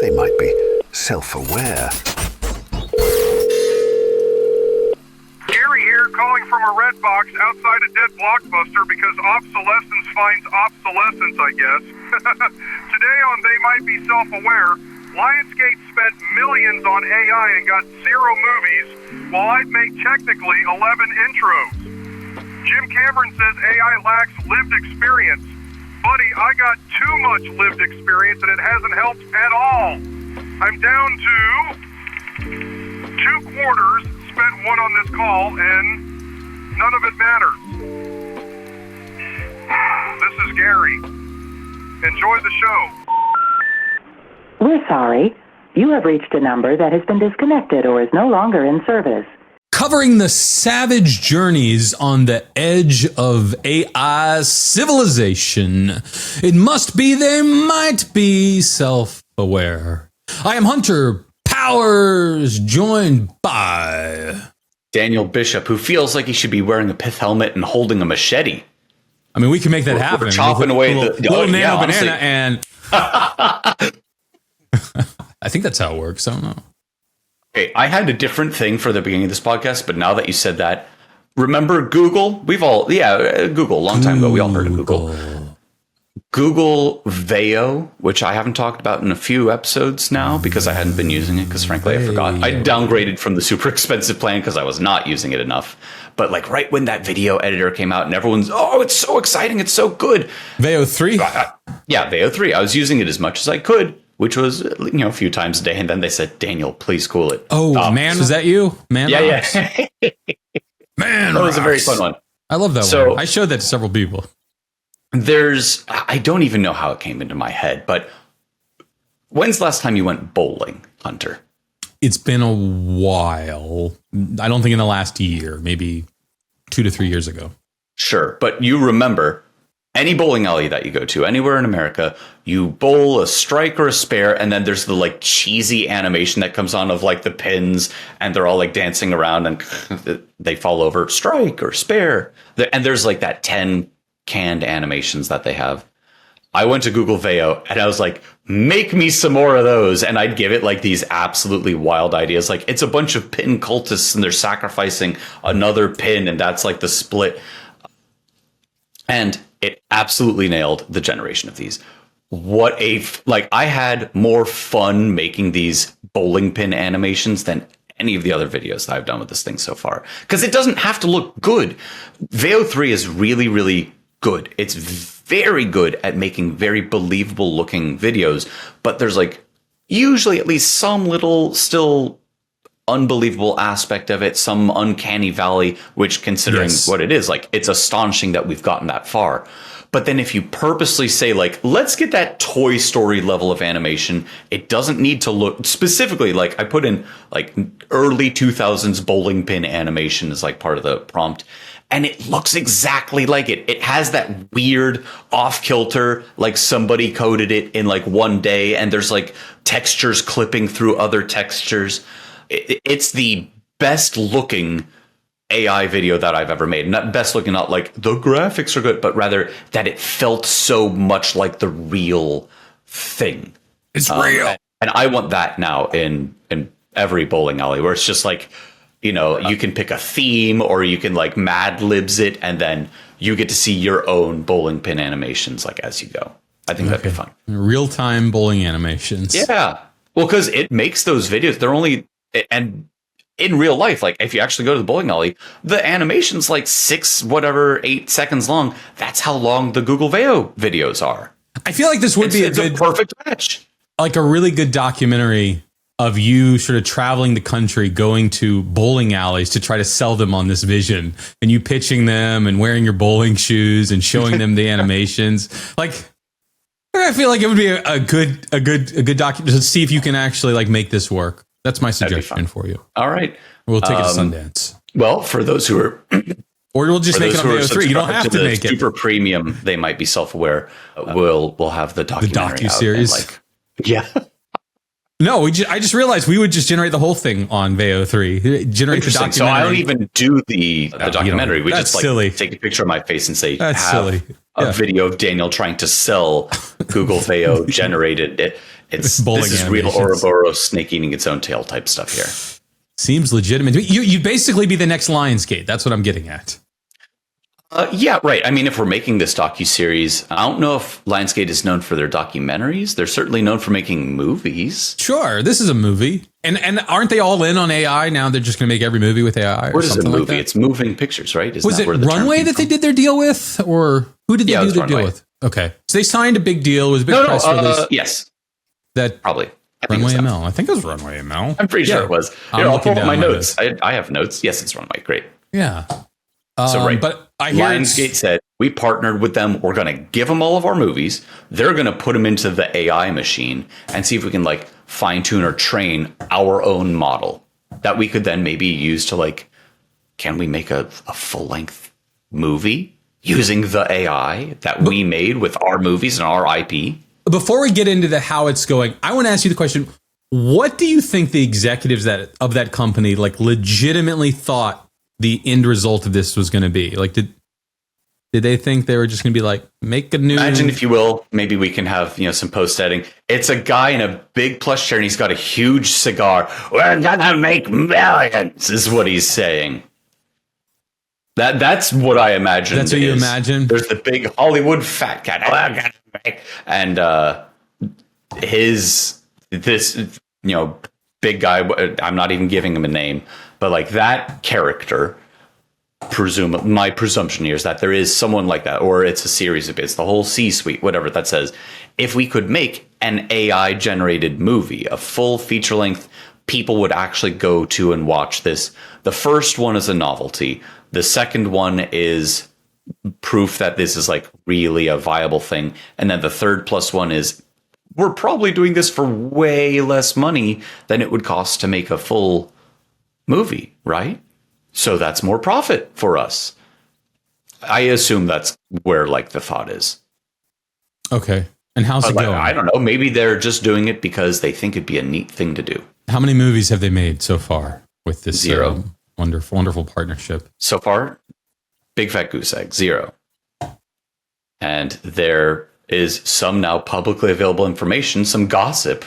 They might be self-aware. Gary here, calling from a red box outside a dead Blockbuster because obsolescence finds obsolescence, I guess. Today on They Might Be Self-Aware, Lionsgate spent millions on AI and got 0 movies, while I'd make technically 11 intros. Jim Cameron says AI lacks lived experience. Buddy, I got too much lived experience and it hasn't helped at all. I'm down to 2 quarters spent one on this call and none of it matters. This is Gary. Enjoy the show. We're sorry. You have reached a number that has been disconnected or is no longer in service. Covering the savage journeys on the edge of AI civilization. It must be they might be self-aware. I am Hunter Powers, joined by Daniel Bishop, who feels like he should be wearing a pith helmet and holding a machete. I mean, we can make that happen. We're chopping away the little nano honestly. banana and I think that's how it works. I don't know. Okay, I had a different thing for the beginning of this podcast, but now that you said that, remember Google? Google, a long time ago, we all heard of Google. Google Veo, which I haven't talked about in a few episodes now because I hadn't been using it because frankly I forgot. I downgraded from the super expensive plan because I was not using it enough. But like right when that video editor came out and everyone's, oh, it's so exciting, it's so good. Veo 3? Yeah, Veo 3. I was using it as much as I could, which was, a few times a day. And then they said, Daniel, please cool it. Oh, man, was that you? Man, yeah, rocks. yeah. Man, that was a very fun one. I love that one. I showed that to several people. I don't even know how it came into my head, but when's the last time you went bowling, Hunter? It's been a while. I don't think in the last year, maybe 2 to 3 years ago. Sure. But you remember any bowling alley that you go to anywhere in America, you bowl a strike or a spare. And then there's the like cheesy animation that comes on of like the pins and they're all like dancing around and they fall over strike or spare. And there's like that 10 canned animations that they have. I went to Google Veo and I was like, make me some more of those. And I'd give it like these absolutely wild ideas. Like it's a bunch of pin cultists and they're sacrificing another pin. And that's like the split. And it absolutely nailed the generation of these. I had more fun making these bowling pin animations than any of the other videos that I've done with this thing so far. Because it doesn't have to look good. Veo 3 is really, really good. It's very good at making very believable looking videos, but there's like usually at least some little still unbelievable aspect of it, some uncanny valley, which considering what it is, like it's astonishing that we've gotten that far. But then if you purposely say like, let's get that Toy Story level of animation, it doesn't need to look specifically like I put in like early 2000s bowling pin animation as like part of the prompt. And it looks exactly like it. It has that weird off kilter, like somebody coded it in like one day and there's like textures clipping through other textures. It's the best looking AI video that I've ever made. Not best looking, not like the graphics are good, but rather that it felt so much like the real thing. It's real. And I want that now in every bowling alley where it's just like, you can pick a theme or you can like Mad Libs it and then you get to see your own bowling pin animations like as you go. I think that'd be fun. Real-time bowling animations. Yeah. Well, because it makes those videos, they're only, and in real life, like if you actually go to the bowling alley, the animation's like 8 seconds long. That's how long the Google Veo videos are. I feel like this would be a perfect match. Like a really good documentary of you sort of traveling the country, going to bowling alleys to try to sell them on this vision, and you pitching them and wearing your bowling shoes and showing them the animations. Like, I feel like it would be a good document to see if you can actually like make this work. That's my suggestion for you. All right, we'll take it to Sundance. Well, for those who are, or we'll just make it on Veo 3. You don't have to make it super premium. They might be self-aware. We'll have the documentary, the docu-series. Yeah. No, I just realized we would just generate the whole thing on Veo 3. Generate the documentary. So I don't even do the documentary. We just like silly. take a picture of my face and say, that's silly. A video of Daniel trying to sell Google Veo generated it. This Bowling is real animations. Ouroboros snake eating its own tail type stuff here. Seems legitimate. You'd basically be the next Lionsgate. That's what I'm getting at. Yeah, right. I mean, if we're making this docuseries, I don't know if Lionsgate is known for their documentaries. They're certainly known for making movies. Sure, this is a movie. And aren't they all in on AI now? They're just going to make every movie with AI or What is a something movie? like that? It's moving pictures, right? Isn't Was that it where the term Runway came that they from? did their deal with? Or who did they Yeah, it do was their deal Runway. with? Okay. So they signed a big deal. It was a big press release. Yes, That probably. I think Runway it's that. ML. I think it was Runway ML. I'm pretty sure it was. I'm Here, I'll looking pull up my down my notes. I have notes. Yes, it's Runway. Great. Yeah. So right, But I hear Lionsgate said we partnered with them. We're going to give them all of our movies. They're going to put them into the AI machine and see if we can like fine tune or train our own model that we could then maybe use to like, can we make a full length movie using the AI that we made with our movies and our IP? Before we get into the how it's going, I want to ask you the question: what do you think the executives of that company like legitimately thought the end result of this was going to be? Like, did they think they were just going to be like, make a new? Imagine, if you will, maybe we can have some post editing. It's a guy in a big plush chair and he's got a huge cigar. We're gonna make millions, is what he's saying. That's what I imagine. That's what you imagine? There's the big Hollywood fat cat, and this big guy. I'm not even giving him a name, but like that character. My presumption here is that there is someone like that, or it's a series of it's the whole C-suite, whatever that says. If we could make an AI generated movie, a full feature length, people would actually go to and watch this. The first one is a novelty. The second one is proof that this is like really a viable thing. And then the third plus one is we're probably doing this for way less money than it would cost to make a full movie, right? So that's more profit for us. I assume that's where like the thought is. Okay. And how's it Like, going? I don't know. Maybe they're just doing it because they think it'd be a neat thing to do. How many movies have they made so far with this 0. Wonderful partnership? So far, big fat goose egg, 0. And there is some now publicly available information, some gossip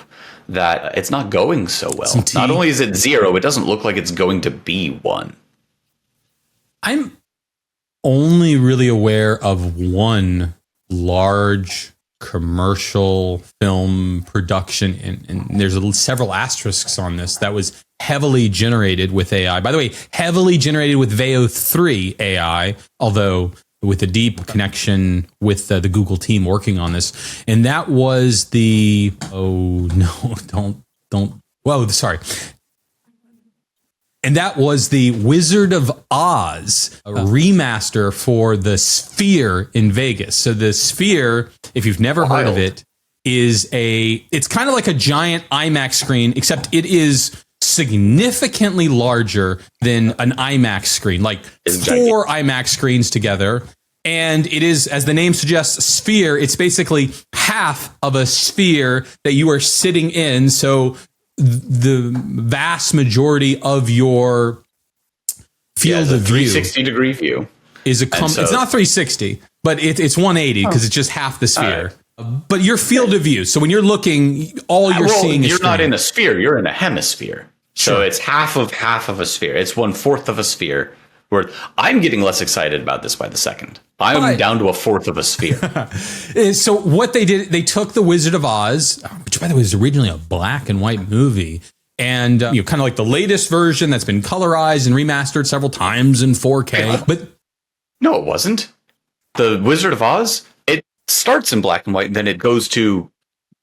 that it's not going so well. Not only is it 0, it doesn't look like it's going to be 1. I'm only really aware of one large commercial film production, and there's several asterisks on this, that was heavily generated with AI. By the way, heavily generated with Veo 3 AI, although with a deep connection with the Google team working on this. And that was the, And that was the Wizard of Oz remaster for the Sphere in Vegas. So the Sphere, if you've never heard of it, it's kind of like a giant IMAX screen, except it is significantly larger than an IMAX screen, like 4 IMAX screens together. And it is, as the name suggests, sphere. It's basically half of a sphere that you are sitting in. So the vast majority of your field of view, 360 degree view, is it's not 360, but it's 180 because it's just half the sphere. But your field of view. So when you're looking, all you're seeing is you're screen. not in a sphere, you're in a hemisphere. So it's half of a sphere. It's 1/4 of a sphere. Where I'm getting less excited about this by the second. I'm down to 1/4 of a sphere. So what they did, they took the Wizard of Oz, which by the way was originally a black and white movie, and kind of like the latest version that's been colorized and remastered several times in 4K. But no, it wasn't. The Wizard of Oz, it starts in black and white, and then it goes to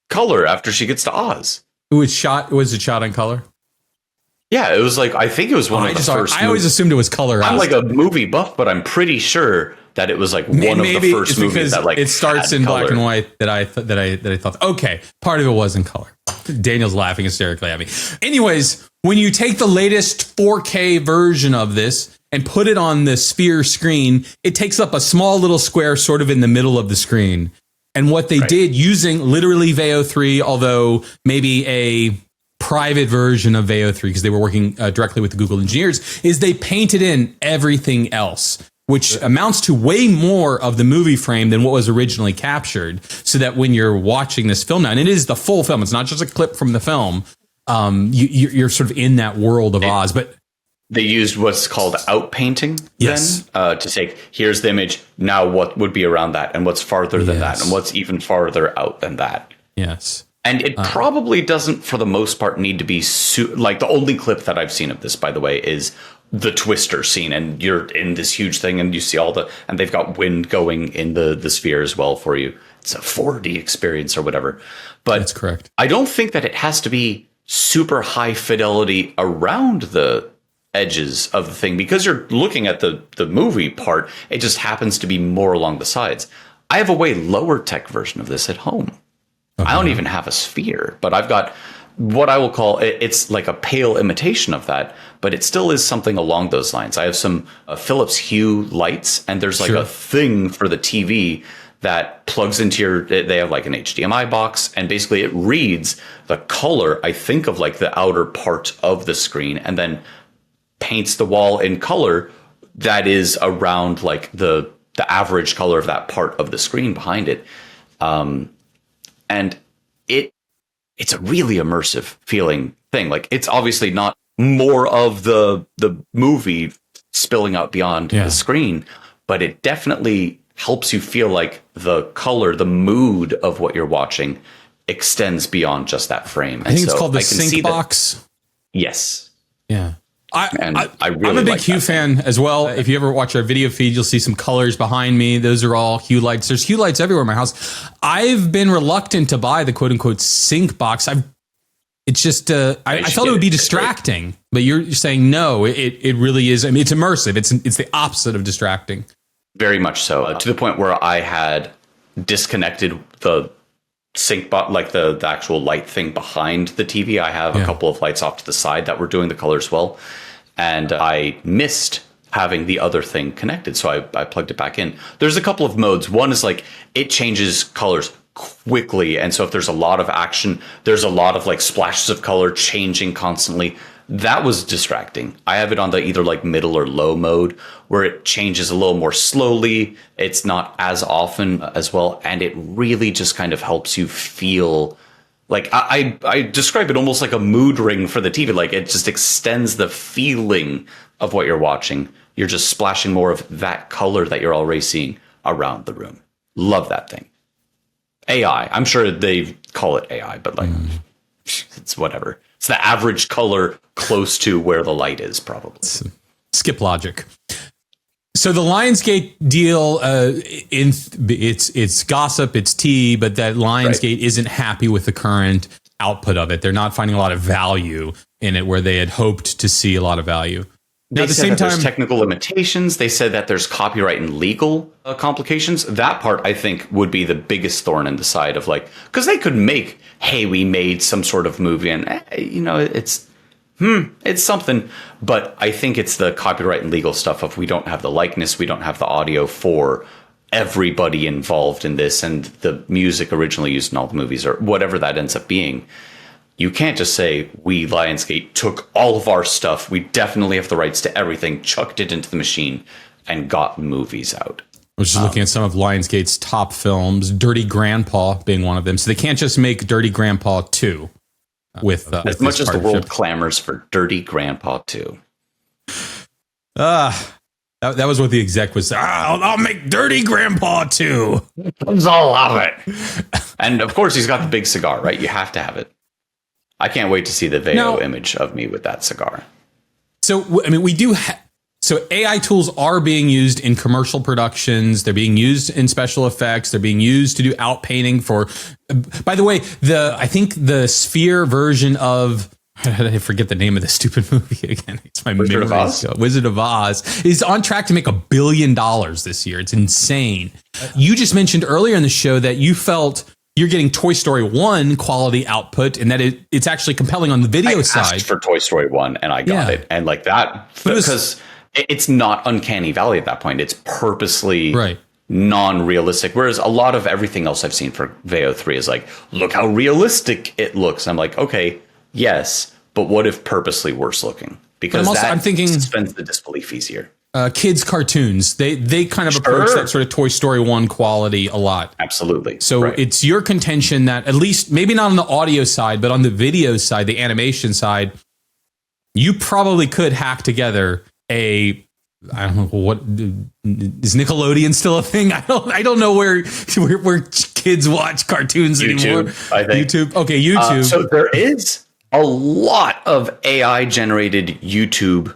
color after she gets to Oz. Was it shot in color? Yeah, it was like, I think it was one of the first. I always assumed it was colorized. I'm like a movie buff, but I'm pretty sure that it was like one of the first movies that like it starts in black and white that I thought, okay, part of it was in color. Daniel's laughing hysterically at me. Anyways, when you take the latest 4K version of this and put it on the Sphere screen, it takes up a small little square sort of in the middle of the screen. And what they did using literally Veo 3, although maybe a private version of Veo 3, because they were working directly with the Google engineers, is they painted in everything else which amounts to way more of the movie frame than what was originally captured. So that when you're watching this film now, and it is the full film, it's not just a clip from the film, you're sort of in that world of Oz. But they used what's called outpainting yes. then to say, here's the image. Now what would be around that, and what's farther than that, and what's even farther out than that. Yes. And it probably doesn't, for the most part, need to be like the only clip that I've seen of this, by the way, is the Twister scene. And you're in this huge thing and you see and they've got wind going in the sphere as well for you. It's a 4D experience or whatever. But that's correct. I don't think that it has to be super high fidelity around the edges of the thing, because you're looking at the movie part. It just happens to be more along the sides. I have a way lower tech version of this at home. Okay. I don't even have a sphere, but I've got what I will call, it's like a pale imitation of that, but it still is something along those lines. I have some Philips Hue lights, and there's like a thing for the TV that plugs into they have like an HDMI box, and basically it reads the color, I think, of like the outer part of the screen, and then paints the wall in color that is around like the average color of that part of the screen behind it. And it's a really immersive feeling thing. Like, it's obviously not more of the movie spilling out beyond the screen, but it definitely helps you feel like the color, the mood of what you're watching extends beyond just that frame. I think it's called the sync box. Yes. Yeah. I'm a big Hue fan as well. If you ever watch our video feed, you'll see some colors behind me. Those are all Hue lights. There's Hue lights everywhere in my house. I've been reluctant to buy the quote unquote sync box. I felt it would be distracting, but you're saying no, it really is. I mean, it's immersive. It's the opposite of distracting. Very much so, to the point where I had disconnected the sync box, like the actual light thing behind the TV. I have a couple of lights off to the side that were doing the colors well, and I missed having the other thing connected, so I plugged it back in. There's a couple of modes. One is like it changes colors quickly, and so if there's a lot of action, there's a lot of like splashes of color changing constantly. That was distracting. I have it on the either like middle or low mode, where it changes a little more slowly. It's not as often as well, and it really just kind of helps you feel like I describe it almost like a mood ring for the TV. Like, it just extends the feeling of what you're watching. You're just splashing more of that color that you're already seeing around the room. Love that thing. AI. I'm sure they call it AI, but like it's whatever. It's the average color close to where the light is, probably. Skip logic. So the Lionsgate deal, it's gossip, it's tea, but that Lionsgate isn't happy with the current output of it. They're not finding a lot of value in it where they had hoped to see a lot of value. They said that there's technical limitations. They said that there's copyright and legal complications. That part, I think, would be the biggest thorn in the side of like, because they could make, hey, we made some sort of movie and, it's something. But I think it's the copyright and legal stuff of we don't have the likeness, we don't have the audio for everybody involved in this, and the music originally used in all the movies or whatever that ends up being. You can't just say, we, Lionsgate, took all of our stuff. We definitely have the rights to everything, chucked it into the machine, and got movies out. I was just looking at some of Lionsgate's top films, Dirty Grandpa being one of them. So they can't just make Dirty Grandpa 2. With as much as the world clamors for Dirty Grandpa 2. That was what the exec was saying. I'll make Dirty Grandpa 2. That's all of it. And of course, he's got the big cigar, right? You have to have it. I can't wait to see the Veo image of me with that cigar. So, I mean, we do. So AI tools are being used in commercial productions. They're being used in special effects. They're being used to do outpainting for. By the way, I think the Sphere version of. I forget the name of the stupid movie again. It's my Wizard of Oz. Wizard of Oz is on track to make $1 billion this year. It's insane. You just mentioned earlier in the show that you felt you're getting Toy Story 1 quality output, and that it's actually compelling on the video side. I asked for Toy Story 1 and I got it. And like that, because it's not Uncanny Valley at that point. It's purposely non-realistic. Whereas a lot of everything else I've seen for Veo 3 is like, look how realistic it looks. I'm like, okay, yes, but what if purposely worse looking? Because I'm thinking suspends the disbelief easier. kids cartoons. They kind of approach that sort of Toy Story 1 quality a lot. Absolutely. So it's your contention that at least maybe not on the audio side, but on the video side, the animation side, you probably could hack together I don't know what is Nickelodeon still a thing? I don't know where kids watch cartoons anymore. I think YouTube. Okay, YouTube. So there is a lot of AI generated YouTube.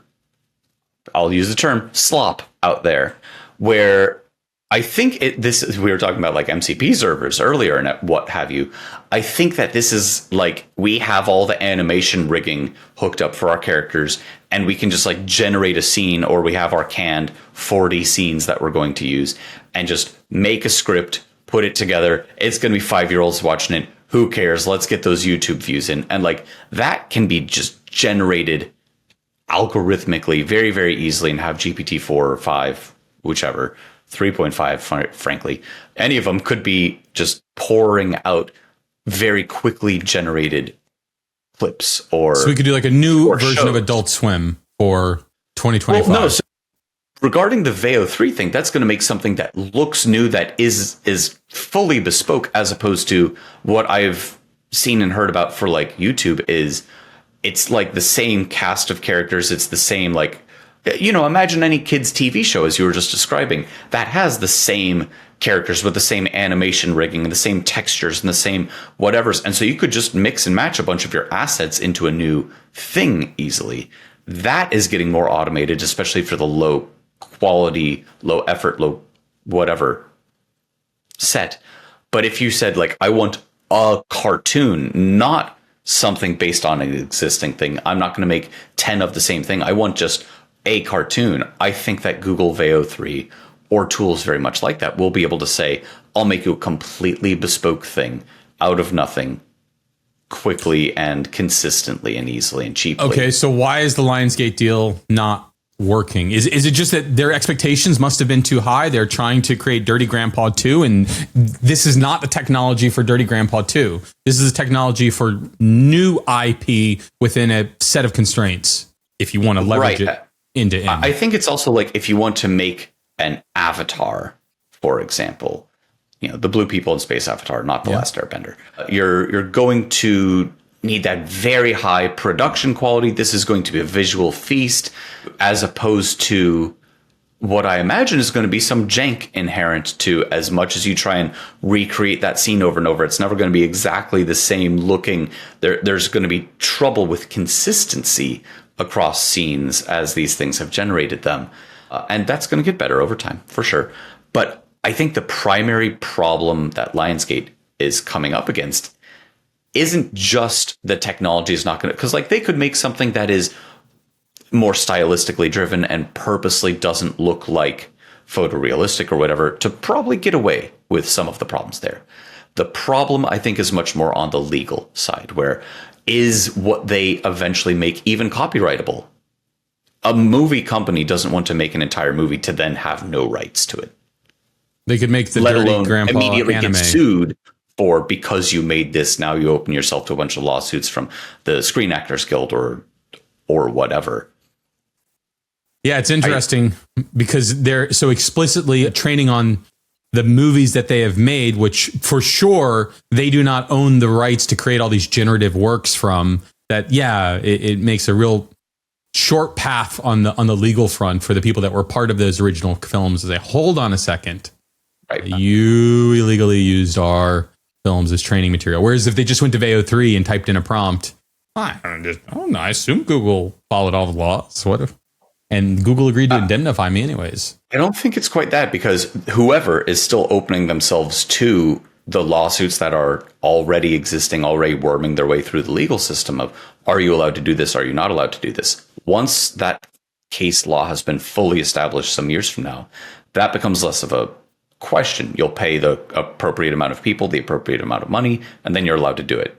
I'll use the term slop out there, where I think we were talking about like MCP servers earlier and what have you. I think that this is like we have all the animation rigging hooked up for our characters, and we can just like generate a scene, or we have our canned 40 scenes that we're going to use, and just make a script, put it together. It's going to be 5-year-olds watching it. Who cares? Let's get those YouTube views in. And like that can be just generated algorithmically very, very easily and have GPT-4 or 5, whichever, 3.5, frankly. Any of them could be just pouring out very quickly generated clips. Or so we could do like a new version shows of Adult Swim for 2025. Well, no, so regarding the Veo 3 thing, that's going to make something that looks new, that is fully bespoke, as opposed to what I've seen and heard about for like YouTube is it's like the same cast of characters. It's the same, like, you know, imagine any kids TV show, as you were just describing, that has the same characters with the same animation rigging and the same textures and the same whatevers. And so you could just mix and match a bunch of your assets into a new thing easily. That is getting more automated, especially for the low quality, low effort, low whatever set. But if you said like, I want a cartoon, not something based on an existing thing, I'm not going to make 10 of the same thing, I want just a cartoon, I think that Google Veo 3 or tools very much like that will be able to say, I'll make you a completely bespoke thing out of nothing, quickly and consistently and easily and cheaply. Okay, so why is the Lionsgate deal not working? Is it just that their expectations must have been too high? They're trying to create Dirty Grandpa 2, and this is not the technology for Dirty Grandpa 2. This is a technology for new IP within a set of constraints, if you want to leverage it end to end. I think it's also like if you want to make an Avatar, for example, you know, the blue people in space Avatar, not the last Airbender. You're going to need that very high production quality. This is going to be a visual feast, as opposed to what I imagine is going to be some jank inherent to, as much as you try and recreate that scene over and over. It's never going to be exactly the same looking. There's going to be trouble with consistency across scenes as these things have generated them. And that's going to get better over time, for sure. But I think the primary problem that Lionsgate is coming up against isn't just the technology is not going to, because like they could make something that is more stylistically driven and purposely doesn't look like photorealistic or whatever to probably get away with some of the problems there. The problem, I think, is much more on the legal side, where is what they eventually make even copyrightable? A movie company doesn't want to make an entire movie to then have no rights to it. They could make the let Dirty alone Grandpa immediately anime. get sued for, because you made this, now you open yourself to a bunch of lawsuits from the Screen Actors Guild or whatever. Yeah, it's interesting because they're so explicitly training on the movies that they have made, which for sure they do not own the rights to create all these generative works from. That, yeah, it makes a real short path on the legal front for the people that were part of those original films. To say, hold on a second, Right. you illegally used our films as training material. Whereas if they just went to Veo 3 and typed in a prompt, I don't know, I assume Google followed all the laws. What if? And Google agreed to indemnify me anyways. I don't think it's quite that, because whoever is still opening themselves to the lawsuits that are already existing, already worming their way through the legal system of, are you allowed to do this? Are you not allowed to do this? Once that case law has been fully established some years from now, that becomes less of a question. You'll pay the appropriate amount of people, the appropriate amount of money, and then you're allowed to do it,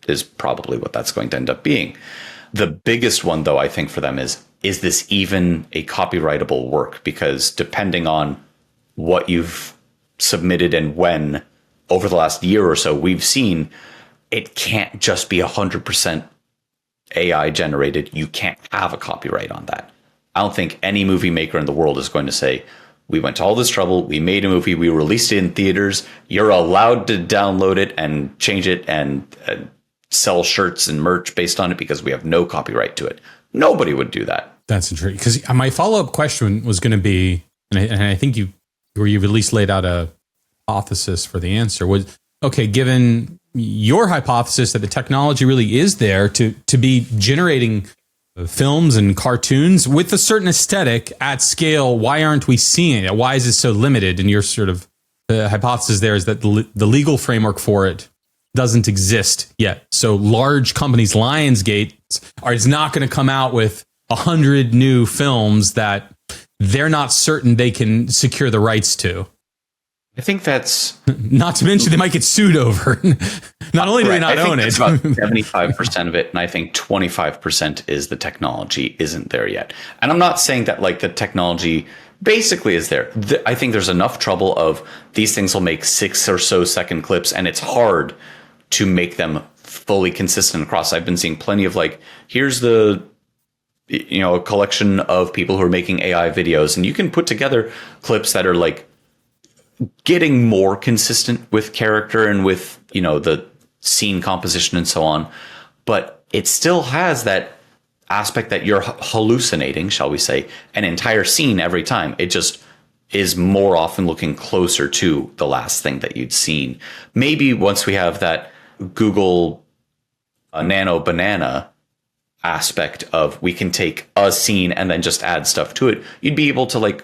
is probably what that's going to end up being. The biggest one, though, I think for them is this even a copyrightable work? Because depending on what you've submitted and when over the last year or so, we've seen it can't just be 100% AI generated. You can't have a copyright on that. I don't think any movie maker in the world is going to say, we went to all this trouble, we made a movie, we released it in theaters, you're allowed to download it and change it and sell shirts and merch based on it because we have no copyright to it. Nobody would do that. That's intriguing. Because my follow-up question was going to be, and I think you've at least laid out a hypothesis for the answer, was, okay, given your hypothesis that the technology really is there to be generating films and cartoons with a certain aesthetic at scale, why aren't we seeing it? Why is it so limited? And your sort of hypothesis there is that the legal framework for it doesn't exist yet. So large companies, Lionsgate, is not going to come out with 100 new films that they're not certain they can secure the rights to. I think that's... Not to mention they might get sued over. Not only do they not own it. About 75% of it, and I think 25% is the technology isn't there yet. And I'm not saying that like the technology basically is there. I think there's enough trouble of these things will make 6 or so second clips, and it's hard to make them fully consistent across. I've been seeing plenty of like, here's a collection of people who are making AI videos, and you can put together clips that are like getting more consistent with character and with, the scene composition and so on. But it still has that aspect that you're hallucinating, shall we say, an entire scene every time. It just is more often looking closer to the last thing that you'd seen. Maybe once we have that Google Nano Banana aspect of we can take a scene and then just add stuff to it, you'd be able to like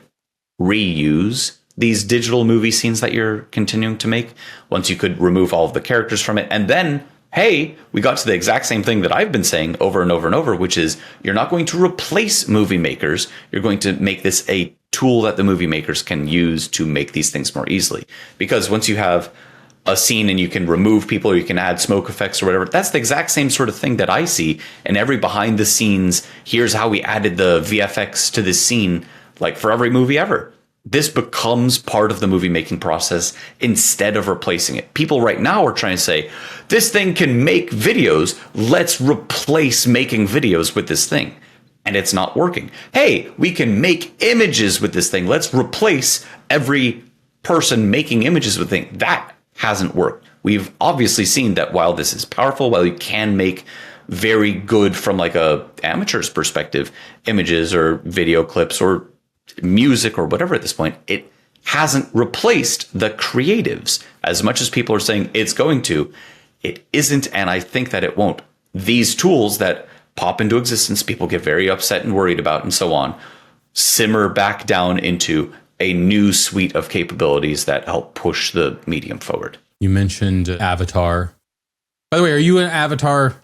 reuse these digital movie scenes that you're continuing to make once you could remove all of the characters from it. And then, hey, we got to the exact same thing that I've been saying over and over and over, which is you're not going to replace movie makers. You're going to make this a tool that the movie makers can use to make these things more easily. Because once you have a scene and you can remove people or you can add smoke effects or whatever, that's the exact same sort of thing that I see in every behind the scenes. Here's how we added the VFX to this scene, like for every movie ever. This becomes part of the movie making process instead of replacing it. People right now are trying to say, this thing can make videos. Let's replace making videos with this thing. And it's not working. Hey, we can make images with this thing. Let's replace every person making images with the thing. That hasn't worked. We've obviously seen that while this is powerful, while you can make very good from like a amateur's perspective, images or video clips or music or whatever at this point, it hasn't replaced the creatives as much as people are saying it's going to. It isn't, and I think that it won't. These tools that pop into existence, people get very upset and worried about and so on, simmer back down into a new suite of capabilities that help push the medium forward. You mentioned Avatar. By the way, are you an Avatar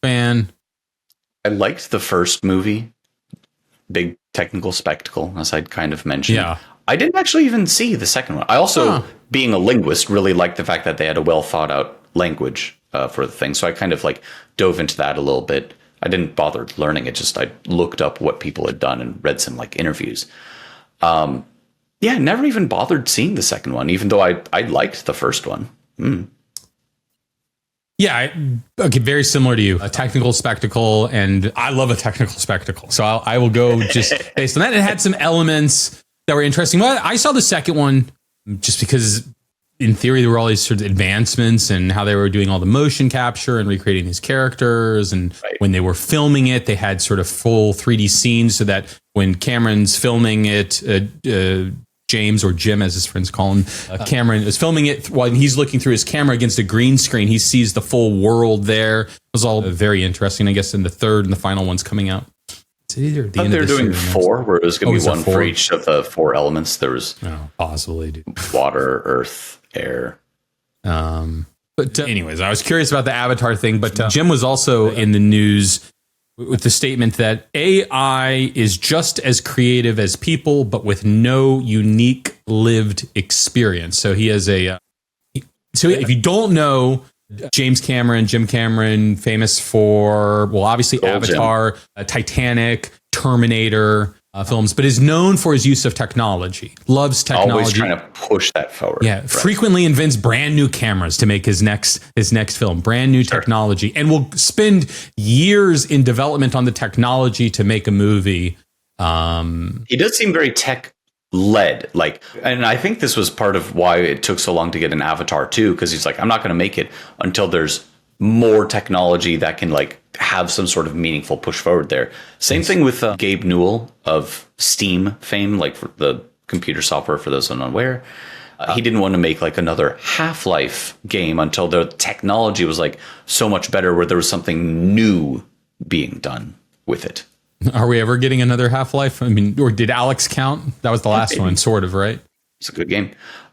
fan? I liked the first movie. Big technical spectacle, as I'd kind of mentioned. Yeah. I didn't actually even see the second one. I also, being a linguist, really liked the fact that they had a well thought out language for the thing. So I kind of like dove into that a little bit. I didn't bother learning it. Just I looked up what people had done and read some like interviews. Never even bothered seeing the second one, even though I liked the first one. Yeah, okay, very similar to you. A technical spectacle, and I love a technical spectacle. So I will go just based on that. It had some elements that were interesting. But I saw the second one just because, in theory, there were all these sort of advancements and how they were doing all the motion capture and recreating these characters. And when they were filming it, they had sort of full 3D scenes so that when Cameron's filming it, James, or Jim as his friends call him, Cameron is filming it while he's looking through his camera against a green screen. He sees the full world there. It was all very interesting, I guess, in the third and the final one's coming out. It's either at the end they're of this doing year 4, where it was going to be one for each of the 4 elements. There was possibly, dude. Water, earth, air. But anyways, I was curious about the Avatar thing, but Jim was also in the news with the statement that AI is just as creative as people, but with no unique lived experience. So he has so if you don't know, Jim Cameron, famous for, well, obviously Avatar, Titanic, Terminator, films, but is known for his use of technology. Loves technology. Always trying to push that forward. Yeah, right. Frequently invents brand new cameras to make his next film. Brand new technology, and will spend years in development on the technology to make a movie. He does seem very tech led, and I think this was part of why it took so long to get an Avatar too, because he's like, I'm not going to make it until there's more technology that can have some sort of meaningful push forward there. Same thing with Gabe Newell of Steam fame, for the computer software for those unaware. He didn't want to make another Half-Life game until the technology was so much better, where there was something new being done with it. Are we ever getting another Half-Life? I mean, or did Alex count? That was the last one, sort of, right? It's a good game.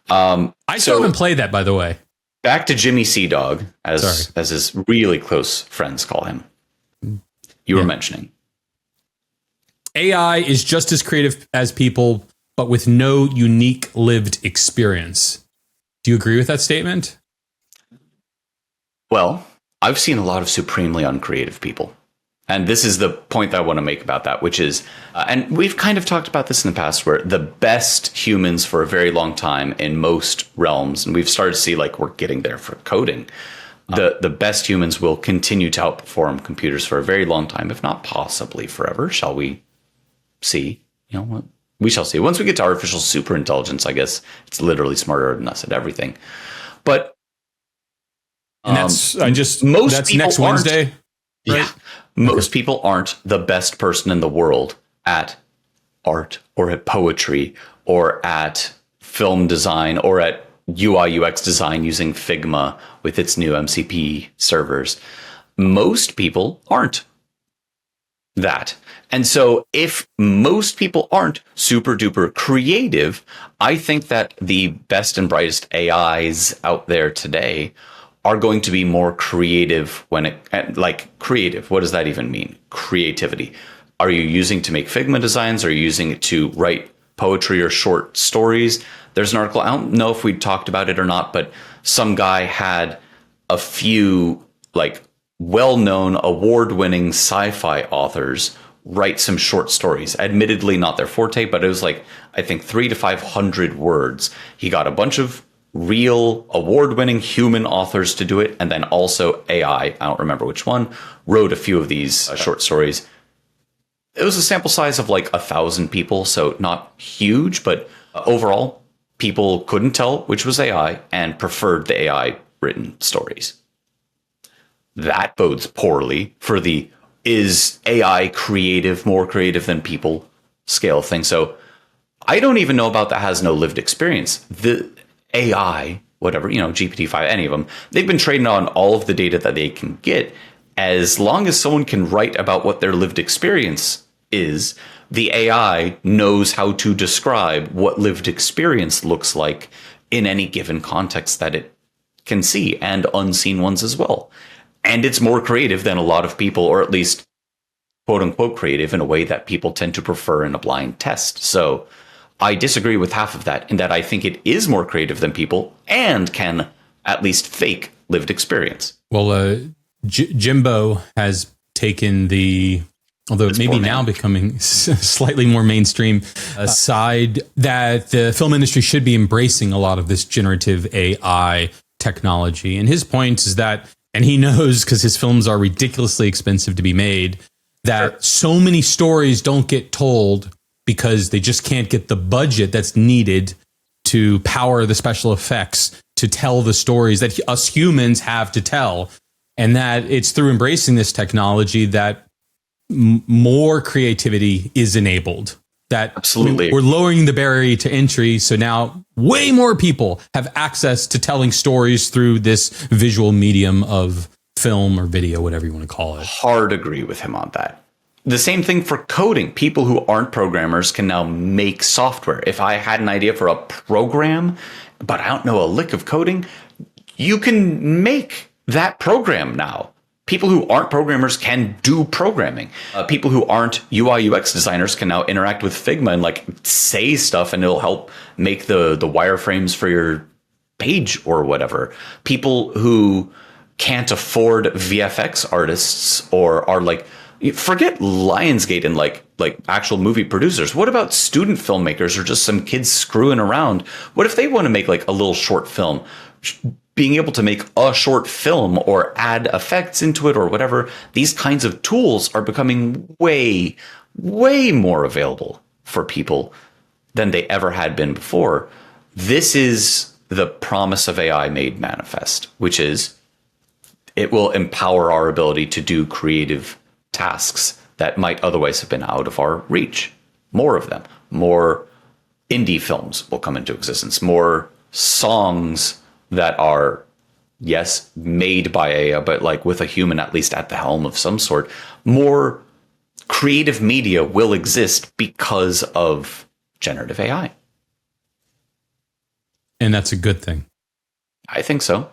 I still haven't played that, by the way. Back to Jimmy Sea Dog, as his really close friends call him. You were mentioning. AI is just as creative as people, but with no unique lived experience. Do you agree with that statement? Well, I've seen a lot of supremely uncreative people. And this is the point that I want to make about that, which is, and we've kind of talked about this in the past, where the best humans for a very long time in most realms, and we've started to see we're getting there for coding, the best humans will continue to outperform computers for a very long time, if not possibly forever. Shall we see? We shall see. Once we get to artificial superintelligence, I guess it's literally smarter than us at everything. But and that's next Wednesday. Right? Yeah. Most people aren't the best person in the world at art or at poetry or at film design or at UI UX design using Figma with its new MCP servers. Most people aren't that. And so if most people aren't super duper creative, I think that the best and brightest AIs out there today are going to be more creative when creative. What does that even mean? Creativity. Are you using to make Figma designs? Are you using it to write poetry or short stories? There's an article, I don't know if we talked about it or not, but some guy had a few well-known award-winning sci-fi authors write some short stories. Admittedly not their forte, but it was I think 300 to 500 words. He got a bunch of real award-winning human authors to do it, and then also AI, I don't remember which one, wrote a few of these short stories. It was a sample size of 1,000 people, so not huge, but overall, people couldn't tell which was AI and preferred the AI written stories. That bodes poorly for the is AI creative, more creative than people scale thing. So I don't even know about that has no lived experience. The AI, whatever, GPT-5, any of them, they've been trained on all of the data that they can get. As long as someone can write about what their lived experience is, the AI knows how to describe what lived experience looks like in any given context that it can see, and unseen ones as well. And it's more creative than a lot of people, or at least quote unquote creative in a way that people tend to prefer in a blind test. So I disagree with half of that, in that I think it is more creative than people and can at least fake lived experience. Well, Jimbo has taken although maybe now becoming slightly more mainstream, side that the film industry should be embracing a lot of this generative AI technology. And his point is that, and he knows because his films are ridiculously expensive to be made, that so many stories don't get told because they just can't get the budget that's needed to power the special effects to tell the stories that us humans have to tell. And that it's through embracing this technology that more creativity is enabled. That absolutely we're lowering the barrier to entry. So now way more people have access to telling stories through this visual medium of film or video, whatever you want to call it. Hard agree with him on that. The same thing for coding. People who aren't programmers can now make software. If I had an idea for a program, but I don't know a lick of coding, you can make that program now. People who aren't programmers can do programming. People who aren't UI UX designers can now interact with Figma and say stuff, and it'll help make the wireframes for your page or whatever. People who can't afford VFX artists or are Forget Lionsgate and like actual movie producers. What about student filmmakers or just some kids screwing around? What if they want to make like a little short film? Being able to make a short film or add effects into it or whatever, these kinds of tools are becoming way, way more available for people than they ever had been before. This is the promise of AI made manifest, which is it will empower our ability to do creative tasks that might otherwise have been out of our reach. More of them. More indie films will come into existence. More songs that are, yes, made by AI, but like with a human at least at the helm of some sort. More creative media will exist because of generative AI. And that's a good thing. I think so.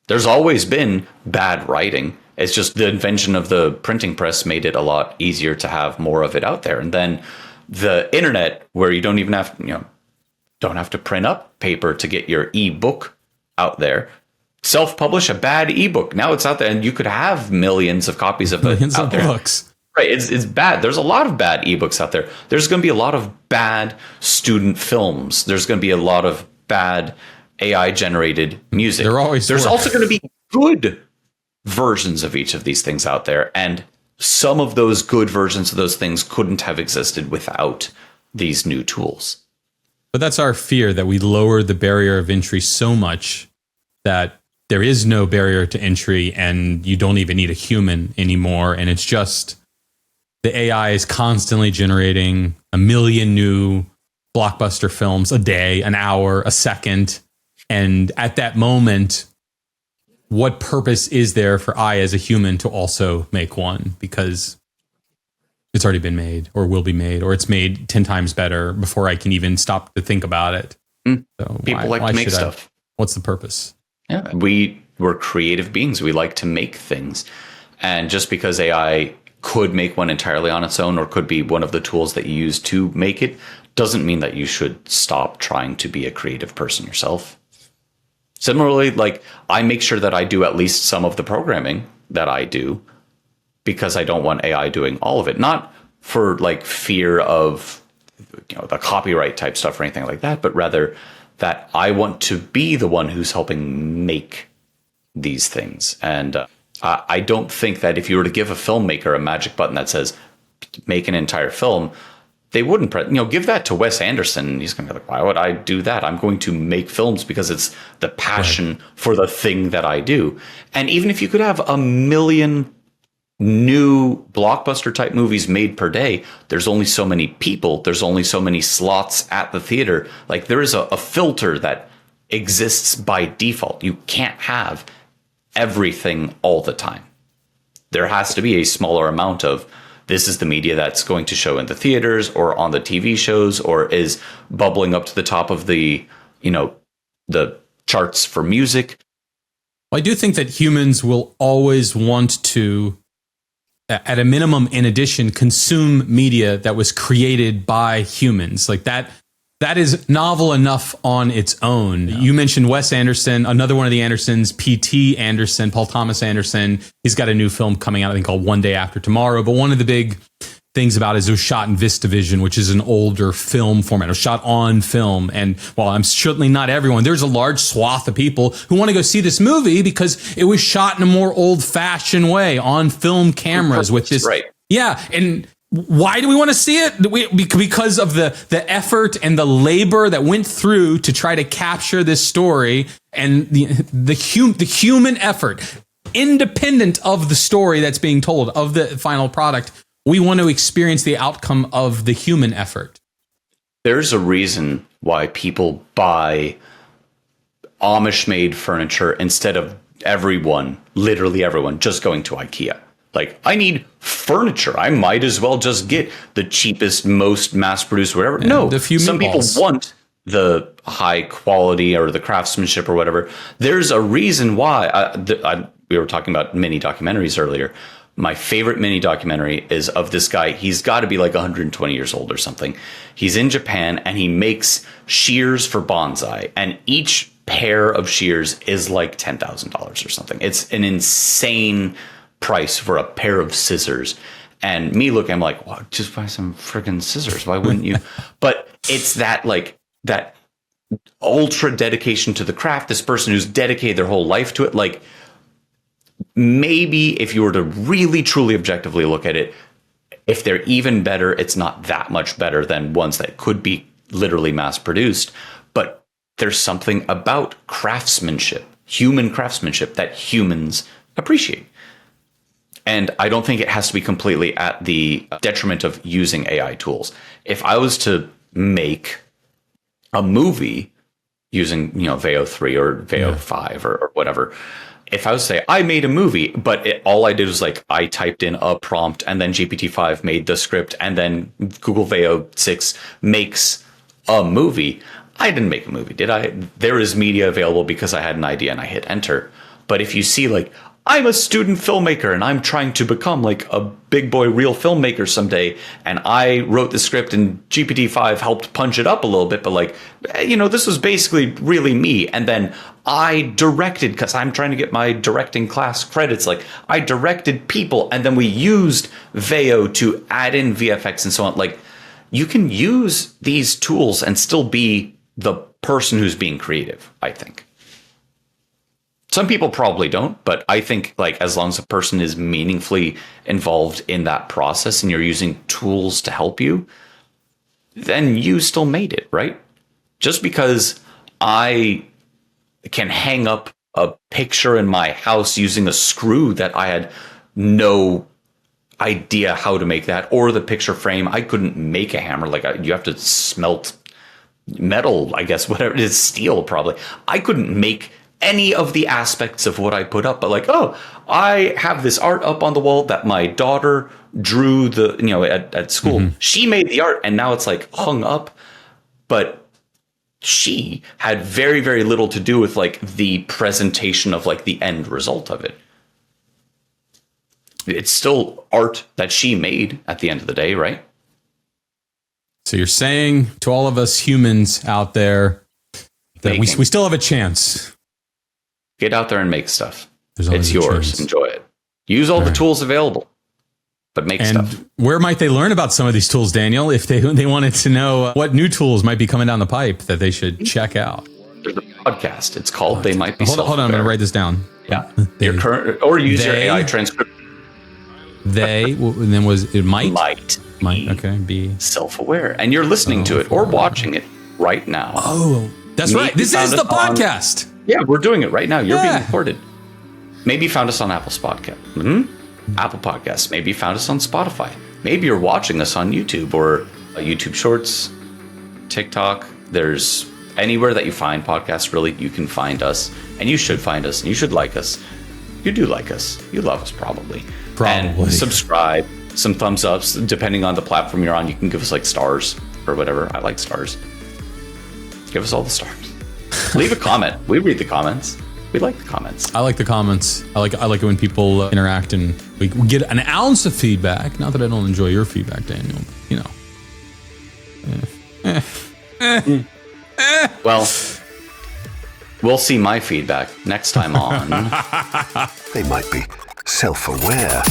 There's always been bad writing. It's just the invention of the printing press made it a lot easier to have more of it out there. And then the internet, where you don't even have, don't have to print up paper to get your ebook out there. Self-publish a bad ebook. Now it's out there, and you could have millions of copies of it Millions out of there. books. Right, it's bad. There's a lot of bad ebooks out there. There's going to be a lot of bad student films. There's going to be a lot of bad AI-generated music. There's also going to be good versions of each of these things out there, and some of those good versions of those things couldn't have existed without these new tools. But that's our fear, that we lower the barrier of entry so much that there is no barrier to entry and you don't even need a human anymore. And it's just the AI is constantly generating a million new blockbuster films a day, an hour, a second. And at that moment, what purpose is there for I as a human to also make one? Because it's already been made or will be made, or it's made 10 times better before I can even stop to think about it. So People like to make stuff. What's the purpose? Yeah, we're creative beings. We like to make things. And just because AI could make one entirely on its own, or could be one of the tools that you use to make it, doesn't mean that you should stop trying to be a creative person yourself. Similarly, like, I make sure that I do at least some of the programming that I do, because I don't want AI doing all of it. Not for like fear of the copyright type stuff or anything like that, but rather that I want to be the one who's helping make these things. And I don't think that if you were to give a filmmaker a magic button that says make an entire film, they wouldn't give that to Wes Anderson. He's going to be like, why would I do that? I'm going to make films because it's the passion for the thing that I do. And even if you could have a million new blockbuster type movies made per day, there's only so many people, there's only so many slots at the theater. Like, there is a filter that exists by default. You can't have everything all the time. There has to be a smaller amount of, this is the media that's going to show in the theaters or on the TV shows, or is bubbling up to the top of the charts for music. Well, I do think that humans will always want to, at a minimum, in addition, consume media that was created by humans. Like that is novel enough on its own. Yeah. You mentioned Wes Anderson, another one of the Andersons, P.T. Anderson, Paul Thomas Anderson. He's got a new film coming out, I think, called One Day After Tomorrow. But one of the big things about it is it was shot in VistaVision, which is an older film format. It was shot on film. And while I'm certainly not everyone, there's a large swath of people who want to go see this movie because it was shot in a more old-fashioned way on film cameras with this. Right. Yeah. And why do we want to see it? Because of the effort and the labor that went through to try to capture this story, and the human effort, independent of the story that's being told, of the final product. We want to experience the outcome of the human effort. There's a reason why people buy Amish-made furniture instead of literally everyone, just going to IKEA. Like, I need furniture. I might as well just get the cheapest, most mass-produced, whatever. Yeah, no, some people want the high quality or the craftsmanship or whatever. There's a reason why. We were talking about mini documentaries earlier. My favorite mini documentary is of this guy. He's got to be like 120 years old or something. He's in Japan, and he makes shears for bonsai. And each pair of shears is like $10,000 or something. It's an insane price for a pair of scissors. And me looking, I'm like, well, just buy some friggin' scissors. Why wouldn't you? But it's that like that ultra dedication to the craft. This person who's dedicated their whole life to it. Like maybe if you were to really truly objectively look at it, if they're even better, it's not that much better than ones that could be literally mass produced. But there's something about craftsmanship, human craftsmanship, that humans appreciate. And I don't think it has to be completely at the detriment of using AI tools. If I was to make a movie using, Veo 3 or Veo 5 or whatever, if I was to say I made a movie, but all I did was like I typed in a prompt and then GPT-5 made the script and then Google Veo 6 makes a movie, I didn't make a movie, did I? There is media available because I had an idea and I hit enter. But if you see like, I'm a student filmmaker and I'm trying to become like a big boy real filmmaker someday, and I wrote the script and GPT-5 helped punch it up a little bit, but like, this was basically really me. And then I directed, because I'm trying to get my directing class credits, like I directed people and then we used Veo to add in VFX and so on. Like you can use these tools and still be the person who's being creative, I think. Some people probably don't, but I think like as long as a person is meaningfully involved in that process and you're using tools to help you, then you still made it, right? Just because I can hang up a picture in my house using a screw that I had no idea how to make that, or the picture frame, I couldn't make a hammer. Like you have to smelt metal, I guess, whatever it is, steel probably. I couldn't make any of the aspects of what I put up, but like, oh, I have this art up on the wall that my daughter drew at school. Mm-hmm. She made the art and now it's like hung up, but she had very, very little to do with like the presentation of like the end result of it. It's still art that she made at the end of the day, right? So you're saying to all of us humans out there that we still have a chance. Get out there and make stuff. It's yours. Chance. Enjoy it. Use all the tools available, but make stuff. Where might they learn about some of these tools, Daniel? If they wanted to know what new tools might be coming down the pipe that they should check out. There's a podcast. It's called They Might Be Hold on, I'm going to write this down. Yeah. Or use your AI transcript. And then was it might? Might. Okay. Be self-aware. And you're listening to it or watching it right now. Oh, that's right. This is the podcast. Yeah, we're doing it right now. You're being recorded. Maybe you found us on Apple's podcast. Apple Podcasts. Maybe you found us on Spotify. Maybe you're watching us on YouTube or YouTube Shorts, TikTok. There's anywhere that you find podcasts, really, you can find us. And you should find us. And you should like us. You do like us. You love us, probably. And subscribe. Some thumbs ups. Depending on the platform you're on, you can give us like stars or whatever. I like stars. Give us all the stars. Leave a comment. We read the comments. We like the comments. I like the comments. I like it when people interact and we get an ounce of feedback. Not that I don't enjoy your feedback, Daniel. Well, we'll see my feedback next time on. They might be self-aware.